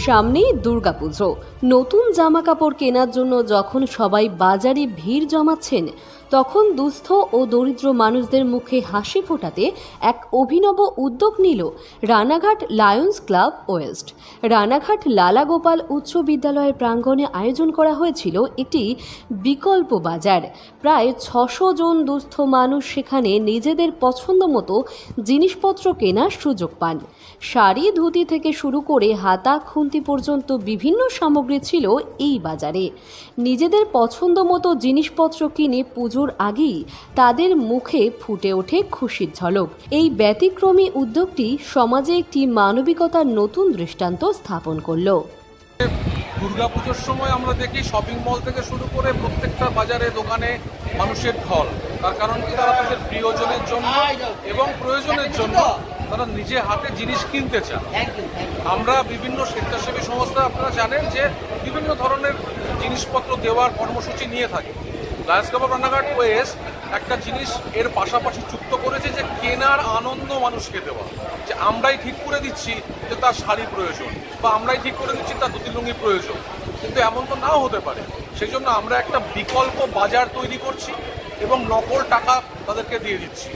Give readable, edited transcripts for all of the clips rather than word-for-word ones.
সামনেই দুর্গাপুজো। নতুন জামা কাপড় কেনার জন্য যখন সবাই বাজারে ভিড় জমাচ্ছেন, তখন দুস্থ ও দরিদ্র মানুষদের মুখে হাসি ফোটাতে এক অভিনব উদ্যোগ নিল Ranaghat Lions club West. Ranaghat লালা গোপাল উচ্চ বিদ্যালয়ের প্রাঙ্গণে আয়োজন করা হয়েছিল একটি বিকল্প বাজার। প্রায় ৬০০ জন দুস্থ মানুষ সেখানে নিজেদের পছন্দ মতো জিনিসপত্র কেনার সুযোগ পান। শাড়ি, ধুতি থেকে শুরু করে হাতা খুন্তি পর্যন্ত বিভিন্ন সামগ্রী ছিল এই বাজারে। নিজেদের পছন্দ মতো জিনিসপত্র কিনে পুজোর আগেই তাদের মুখে ফুটে ওঠে খুশির ঝলক। এই ব্যতিক্রমী উদ্যোগটি সমাজে একটি মানবিকতার নতুন দৃষ্টান্ত স্থাপন করল। দুর্গাপুজোর সময় আমরা দেখি শপিং মল থেকে শুরু করে প্রত্যেকটা বাজারে দোকানে মানুষের ঢল। তার কারণ কি, তারা তাদের প্রিয়জনের জন্য এবং প্রয়োজনের জন্য তারা নিজে হাতে জিনিস কিনতে চান। আমরা বিভিন্ন স্বেচ্ছাসেবী সংস্থা, আপনারা জানেন যে বিভিন্ন ধরনের জিনিসপত্র দেওয়ার কর্মসূচি নিয়ে থাকে। লায়ন্স ক্লাব রানাঘাট ওয়েস্ট একটা জিনিস এর পাশাপাশি যুক্ত করেছে, যে কেনার আনন্দ মানুষকে দেওয়া। যে আমরাই ঠিক করে দিচ্ছি যে তার শাড়ি প্রয়োজন, বা আমরাই ঠিক করে দিচ্ছি তার ধুতি লুঙ্গি প্রয়োজন, কিন্তু এমন তো নাও হতে পারে। সেই জন্য আমরা একটা বিকল্প বাজার তৈরি করছি এবং নকল টাকা তাদেরকে দিয়ে দিচ্ছি।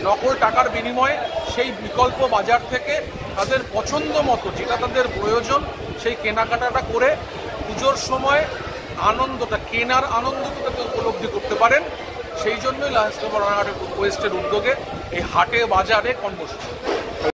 নকল টাকার বিনিময়ে সেই বিকল্প বাজার থেকে তাদের পছন্দ মতো যেটা তাদের প্রয়োজন সেই কেনাকাটাটা করে পুজোর সময় আনন্দটা, কেনার আনন্দটা তাতে উপলব্ধি করতে পারেন। সেই জন্যই লায়ন্স ক্লাব রানাঘাট ওয়েস্টের উদ্যোগে এই হাটে বাজারে কর্মসূচি।